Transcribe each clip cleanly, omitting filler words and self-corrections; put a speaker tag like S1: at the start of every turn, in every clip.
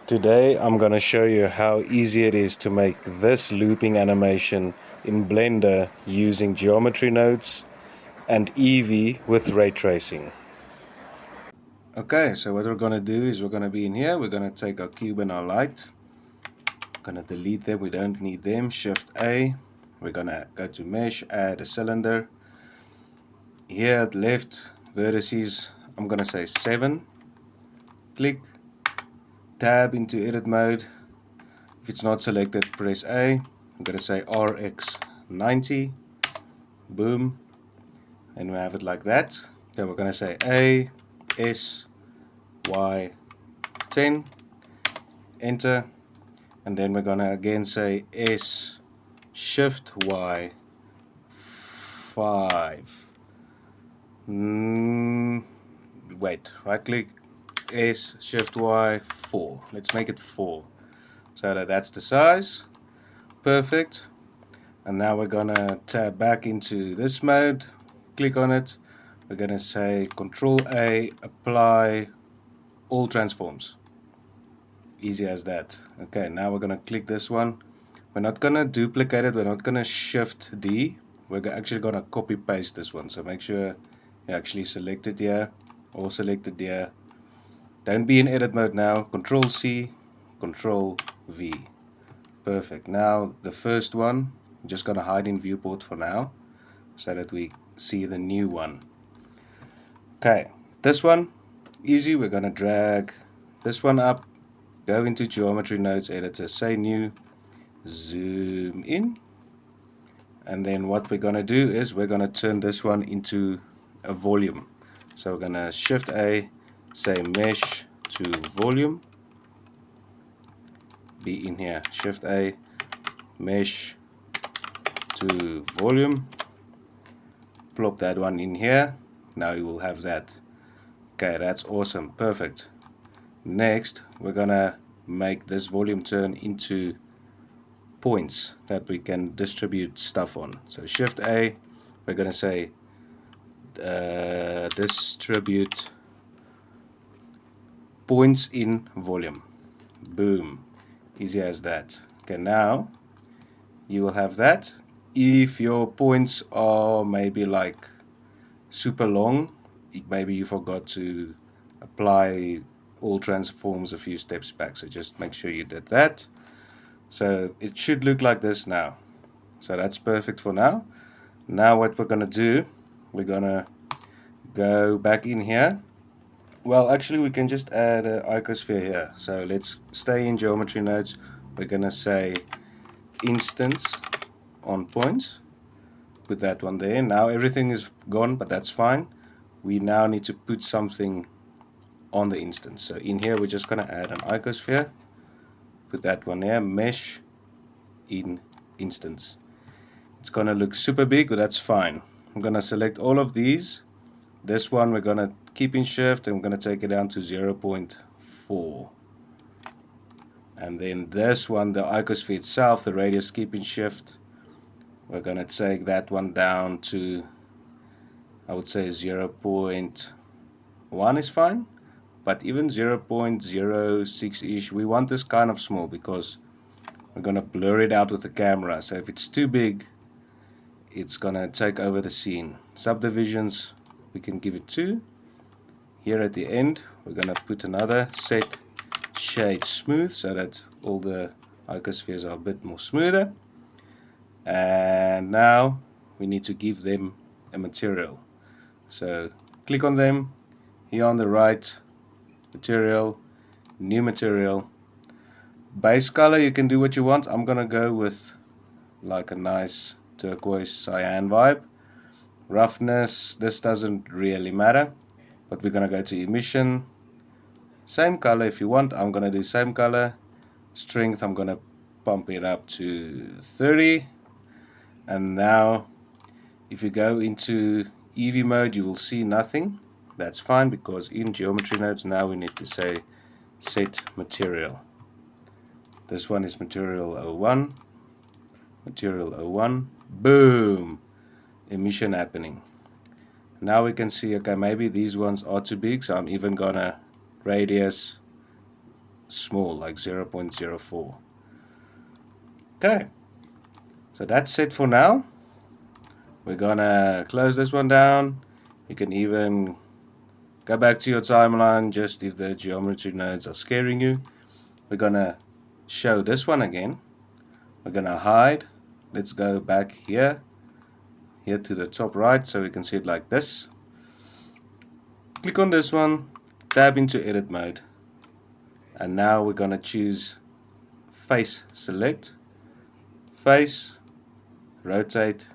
S1: Today I'm going to show you how easy it is to make this looping animation in Blender using geometry nodes and Eevee with ray tracing. Okay, so what we're going to do is we're going to be in here, we're going to take our cube and our light, going to delete them, we don't need them, Shift A, we're going to go to mesh, add a cylinder, here at left vertices I'm going to say 7, click, tab into edit mode. If it's not selected, press A. I'm going to say RX90. Boom. And we have it like that. Then we're going to say A, S, Y, 10. Enter. And then we're going to again say S, Shift Y, 5. Wait, right click, S, Shift Y, 4. Let's make it 4. So that's the size. Perfect. And now we're gonna tab back into this mode, click on it, we're gonna say Control A, apply all transforms. Easy as that. Okay, now we're gonna click this one. We're not gonna duplicate it, we're not gonna Shift D, we're actually gonna copy paste this one. So make sure you actually select it here, or select it here. Don't be in edit mode now, Control C, Control V. Perfect. Now the first one, I'm just going to hide in viewport for now so that we see the new one. Okay, this one, easy. We're going to drag this one up, go into geometry nodes editor, say new, zoom in, and then what we're going to do is we're going to turn this one into a volume. So we're going to Shift A, say mesh to volume, be in here, Shift A, mesh to volume, plop that one in here. Now you will have that. Okay, that's awesome, perfect. Next we're gonna make this volume turn into points that we can distribute stuff on. So Shift A, we're gonna say distribute points in volume. Boom, easy as that. Okay, now you will have that. If your points are maybe like super long, maybe you forgot to apply all transforms a few steps back, so just make sure you did that. So it should look like this now. So that's perfect for now. Now what we're gonna do, we're gonna go back in here. Well, actually we can just add an icosphere here. So let's stay in geometry nodes. We're gonna say instance on points, put that one there. Now everything is gone, but that's fine. We now need to put something on the instance. So in here we're just going to add an icosphere, put that one there, mesh in instance. It's going to look super big, but that's fine. I'm going to select all of these. This one we're going to keep in shift and we're going to take it down to 0.4. And then this one, the icosphere itself, the radius, keep in shift. We're going to take that one down to, I would say 0.1 is fine, but even 0.06-ish, we want this kind of small because we're going to blur it out with the camera. So if it's too big, it's going to take over the scene. Subdivisions, we can give it 2. Here at the end, we're going to put another set shade smooth so that all the icospheres are a bit more smoother. And now we need to give them a material. So click on them, here on the right, material, new material. Base color, you can do what you want. I'm gonna go with like a nice turquoise cyan vibe. Roughness, this doesn't really matter, but we're gonna go to emission. Same color if you want, I'm gonna do same color. Strength, I'm gonna pump it up to 30. And now if you go into Eevee mode, you will see nothing. That's fine, because in geometry nodes now we need to say set material. This one is material 01, material 01, boom, emission happening. Now we can see, okay, maybe these ones are too big, so I'm even gonna radius small, like 0.04. Okay, so that's it for now. We're gonna close this one down. You can even go back to your timeline just if the geometry nodes are scaring you. We're gonna show this one again. We're gonna hide. Let's go back here to the top right so we can see it like this. Click on this one, tab into edit mode, and now we're gonna choose face select, face, rotate.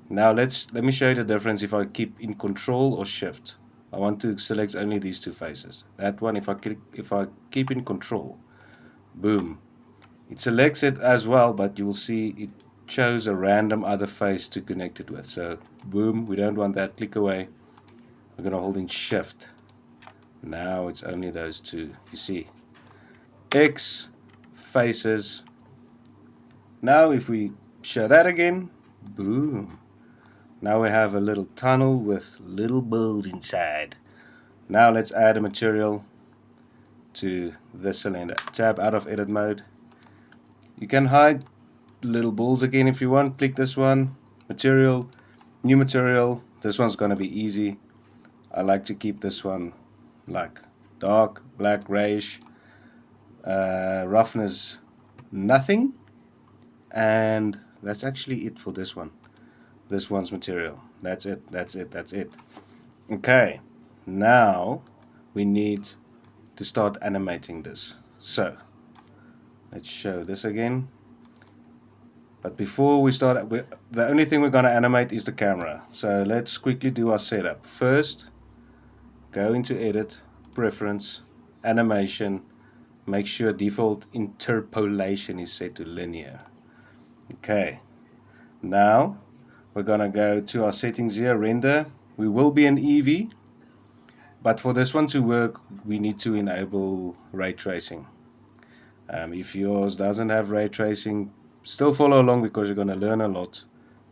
S1: Now let me show you the difference if I keep in control or shift. I want to select only these two faces. That one, if I keep in control, boom, it selects it as well, but you will see it chose a random other face to connect it with. So boom, we don't want that. Click away. We're gonna hold in shift. Now it's only those two. You see, X faces. Now if we show that again, boom. Now we have a little tunnel with little balls inside. Now let's add a material to this cylinder. Tab out of edit mode. You can hide little balls again if you want. Click this one, material, new material. This one's gonna be easy. I like to keep this one like dark, black, grayish. Roughness, nothing. And that's actually it for this one. This one's material. That's it. Okay, now we need to start animating this. So let's show this again. But before we start, the only thing we're going to animate is the camera. So let's quickly do our setup. First, go into edit, preference, animation. Make sure default interpolation is set to linear. Okay, now we're gonna go to our settings here, render. We will be in Eevee, but for this one to work, we need to enable ray tracing. If yours doesn't have ray tracing, still follow along because you're gonna learn a lot.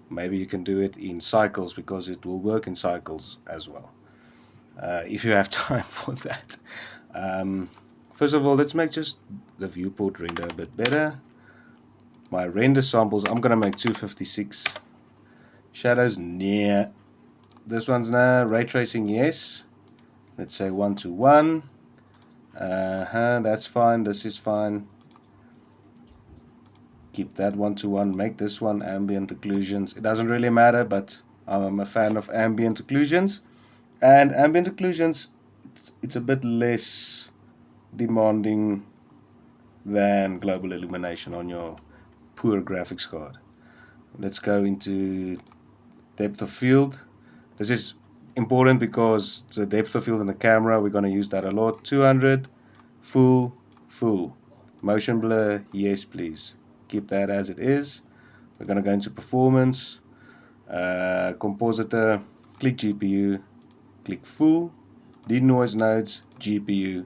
S1: Maybe you can do it in cycles because it will work in cycles as well. If you have time for that. First of all, let's make just the viewport render a bit better. My render samples, I'm gonna make 256. Shadows, near. This one's now ray tracing, yes. Let's say 1:1. That's fine. This is fine. Keep that 1:1. Make this one ambient occlusions. It doesn't really matter, but I'm a fan of ambient occlusions. And ambient occlusions, it's a bit less demanding than global illumination on your poor graphics card. Let's go into depth of field. This is important because the depth of field in the camera, we're going to use that a lot. 200, full. Motion blur, yes please. Keep that as it is. We're going to go into performance, compositor, click GPU, click full, denoise nodes, GPU,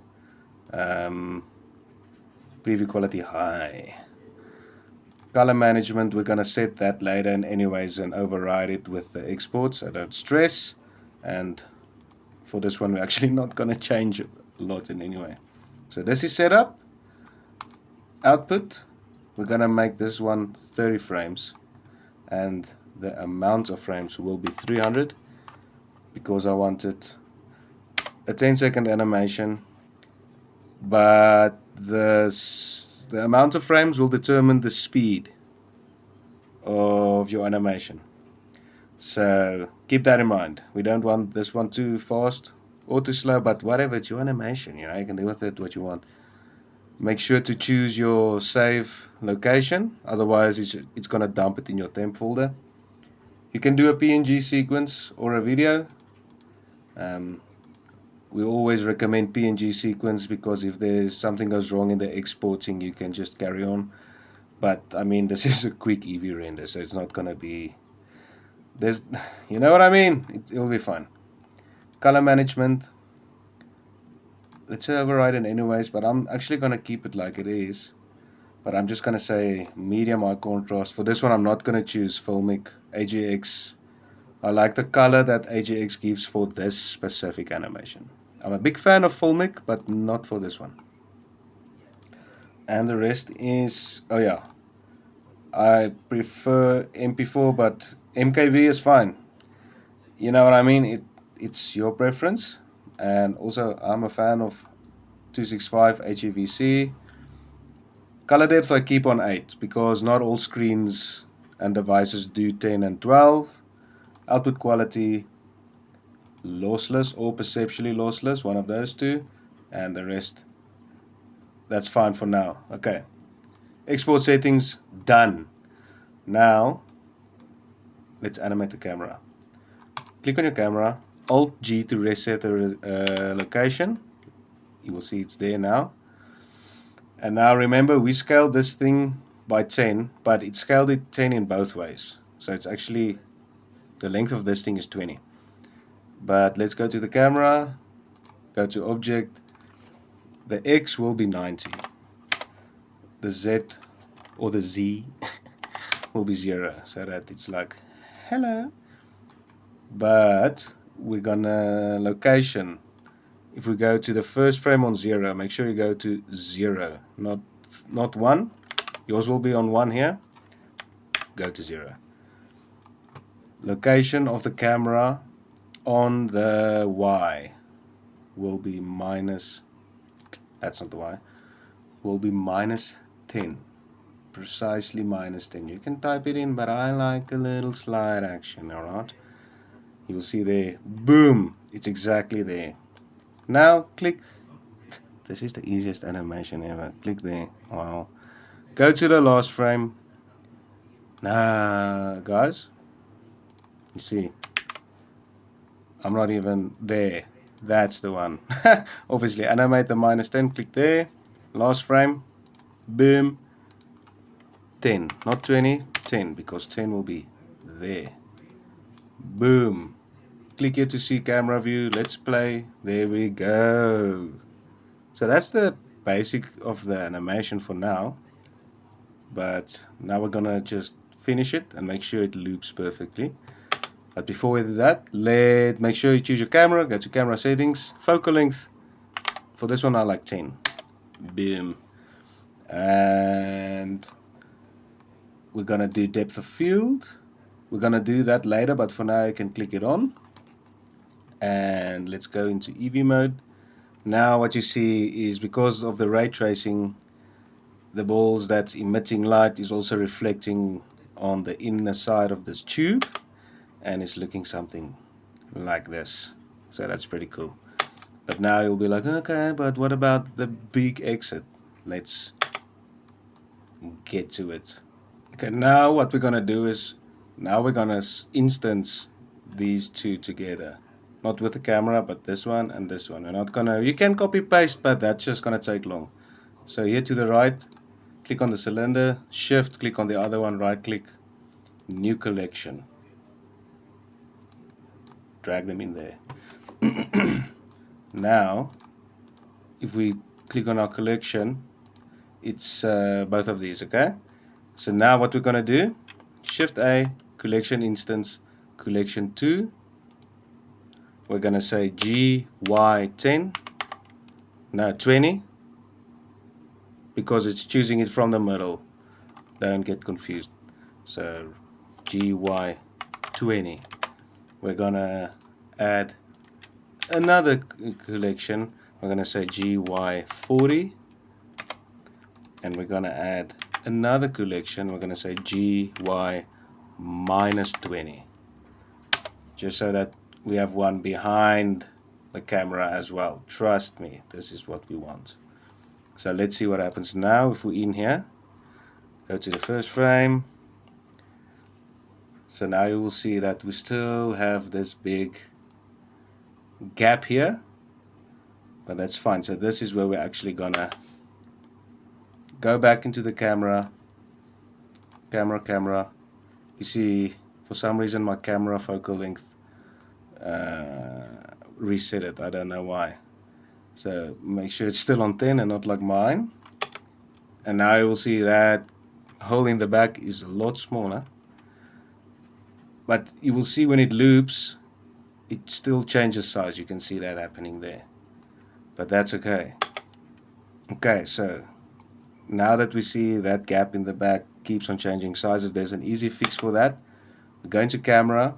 S1: preview quality high. Color management, we're going to set that later and anyways and override it with the export, so don't stress. And for this one, we're actually not going to change a lot in any way. So this is set up. Output, we're going to make this one 30 frames. And the amount of frames will be 300 because I wanted a 10-second animation. But the amount of frames will determine the speed of your animation. So keep that in mind. We don't want this one too fast or too slow, but whatever, it's your animation, you can do with it what you want. Make sure to choose your save location, otherwise it's gonna dump it in your temp folder. You can do a PNG sequence or a video. We always recommend PNG sequence because if there's something goes wrong in the exporting, you can just carry on. But I mean, this is a quick Eevee render, so it's not gonna be. You know what I mean? It'll be fine. Color management. Let's override it anyways, but I'm actually gonna keep it like it is. But I'm just gonna say medium high contrast. For this one, I'm not gonna choose filmic AGX. I like the color that AGX gives for this specific animation. I'm a big fan of filmic, but not for this one. and the rest is, oh yeah, I prefer MP4, but MKV is fine. You know what I mean? It's your preference. And also I'm a fan of 265 HEVC. Color depth I keep on 8 because not all screens and devices do 10 and 12. Output quality lossless or perceptually lossless, one of those two, and the rest, that's fine for now. Okay, export settings done. Now let's animate the camera. Click on your camera, Alt G to reset the location. You will see it's there now. And now remember, we scaled this thing by 10, but it scaled it 10 in both ways. So it's actually, the length of this thing is 20. But let's go to the camera, go to object. The X will be 90. The Z or the Z will be 0, so that it's like, hello. But we're gonna location. If we go to the first frame on 0, make sure you go to 0, not 1. Yours will be on 1 here. Go to 0. Location of the camera on the Y will be minus, that's not the Y, will be minus 10. Precisely minus 10. You can type it in, but I like a little slide action, alright? You'll see there, boom, it's exactly there. Now click, this is the easiest animation ever, click there, wow. Go to the last frame. Now guys, you see, I'm not even there, that's the one. Obviously animate the minus 10, click there, last frame, boom, 10, not 20, 10, because 10 will be there. Boom. Click here to see camera view. Let's play. There we go. So that's the basic of the animation for now. But now we're gonna just finish it and make sure it loops perfectly. But before we do that, make sure you choose your camera. Go to camera settings, focal length. For this one I like 10. Boom. And we're gonna do depth of field. We're gonna do that later, but for now you can click it on. And let's go into Eevee mode. Now what you see is, because of the ray tracing, the balls that's emitting light is also reflecting on the inner side of this tube, and it's looking something like this. So that's pretty cool. But now you'll be like, okay, but what about the big exit? Let's get to it. Okay, now what we're gonna do is, now we're gonna instance these two together. Not with the camera, but this one and this one. We're not gonna, you can copy paste, but that's just gonna take long. So here to the right, click on the cylinder, shift, click on the other one, right click, new collection. Drag them in there. Now, if we click on our collection, it's both of these, okay? So now what we're gonna do, Shift A, collection instance, collection 2. We're gonna say GY10, no 20, because it's choosing it from the middle. Don't get confused. So GY20. We're gonna add another collection. We're gonna say GY40, and we're gonna add another collection. We're gonna say GY minus 20, just so that we have one behind the camera as well. Trust me, this is what we want. So let's see what happens now. If we're in here, go to the first frame. So now you will see that we still have this big gap here, but that's fine. So this is where we're actually gonna go back into the camera. You see, for some reason my camera focal length reset it. I don't know why. So make sure it's still on 10 and not like mine. And now you will see that hole in the back is a lot smaller. But you will see when it loops, it still changes size. You can see that happening there. But that's okay. Okay, so now that we see that gap in the back keeps on changing sizes, there's an easy fix for that. Go into camera,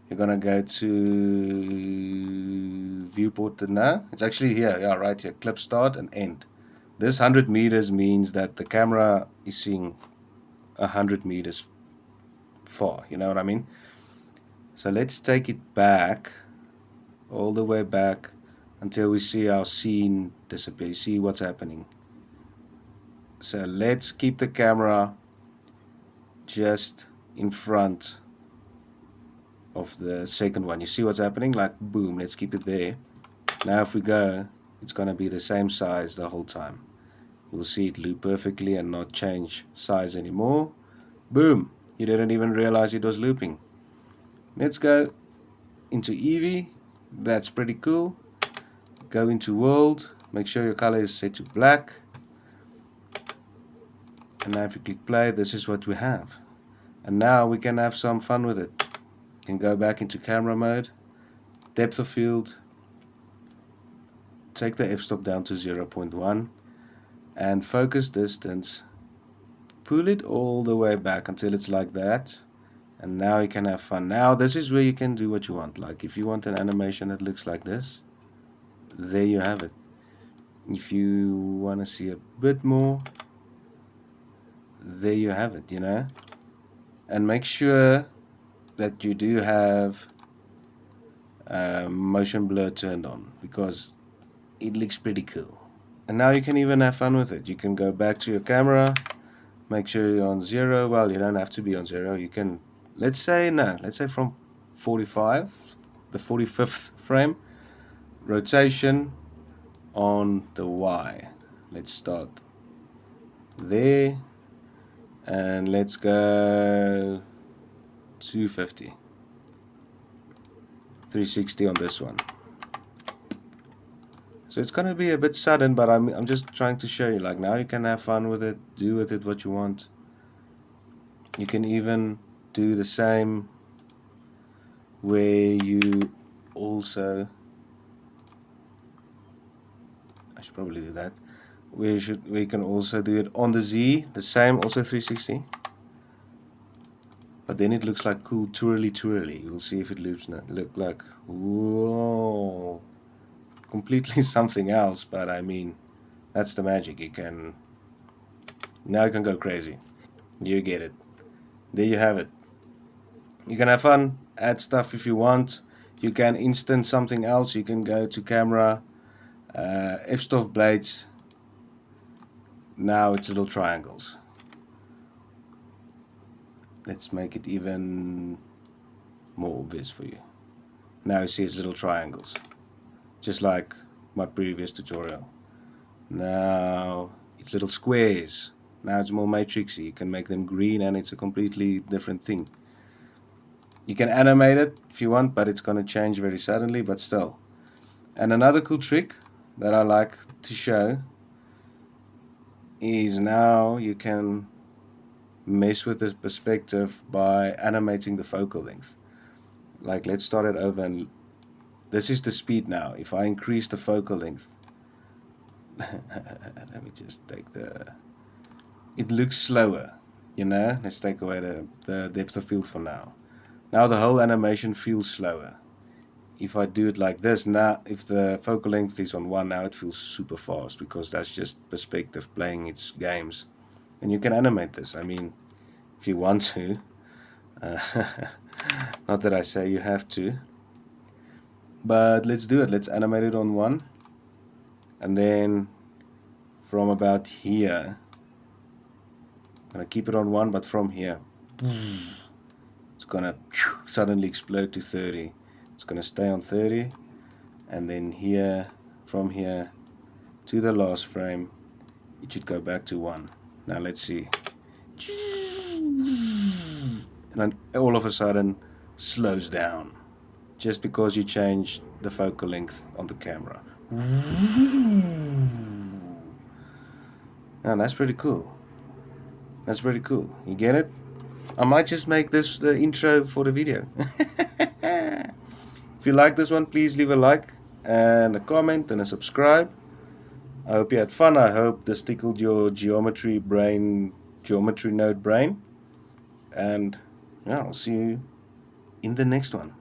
S1: you're gonna go to viewport. No, it's actually here, yeah, right here, clip start and end. This 100 meters means that the camera is seeing 100 meters far, you know what I mean? So let's take it back, all the way back, until we see our scene disappear. See what's happening. So let's keep the camera just in front of the second one. You see what's happening? Like boom, let's keep it there. Now if we go, it's gonna be the same size the whole time. You'll see it loop perfectly and not change size anymore. Boom, you didn't even realize it was looping. Let's go into Eevee. That's pretty cool. Go into world, make sure your color is set to black, and now if you click play, this is what we have. And now we can have some fun with it. You can go back into camera mode, depth of field, take the f-stop down to 0.1, and focus distance, pull it all the way back until it's like that, and now you can have fun. Now this is where you can do what you want. Like if you want an animation that looks like this, there you have it. If you want to see a bit more, there you have it, you know. And make sure that you do have motion blur turned on, because it looks pretty cool. And now you can even have fun with it. You can go back to your camera, make sure you're on 0. Well, you don't have to be on 0. You can, let's say from 45, the 45th frame, rotation on the Y. Let's start there, and let's go 250, 360 on this one. So it's gonna be a bit sudden, but I'm just trying to show you, like, now you can have fun with it, do with it what you want. You can even do the same where you also, I should probably do that, we can also do it on the Z, the same, also 360, but then it looks like cool twirly. You'll see if it loops now. Look like, whoa, completely something else, but I mean, that's the magic. You can, now you can go crazy. You get it. There you have it. You can have fun, add stuff if you want. You can instance something else. You can go to camera, f-stop blades. Now it's little triangles. Let's make it even more obvious for you. Now you see it's little triangles, just like my previous tutorial. Now it's little squares. Now it's more matrixy. You can make them green and it's a completely different thing. You can animate it if you want, but it's going to change very suddenly, but still. And another cool trick that I like to show is now you can mess with this perspective by animating the focal length. Like, let's start it over, and this is the speed now. If I increase the focal length, let me just take the, it looks slower, you know. Let's take away the depth of field for now. Now the whole animation feels slower. If I do it like this, now if the focal length is on 1, now it feels super fast, because that's just perspective playing its games. And you can animate this, I mean, if you want to. Not that I say you have to, but let's do it. Let's animate it on 1, and then from about here, I'm gonna keep it on 1, but from here it's gonna suddenly explode to 30. It's gonna stay on 30, and then here, from here to the last frame, it should go back to 1. Now let's see. And then all of a sudden slows down, just because you changed the focal length on the camera. And that's pretty cool. That's pretty cool. You get it? I might just make this the intro for the video. If you like this one, please leave a like and a comment and a subscribe. I hope you had fun. I hope this tickled your geometry node brain. And yeah, I'll see you in the next one.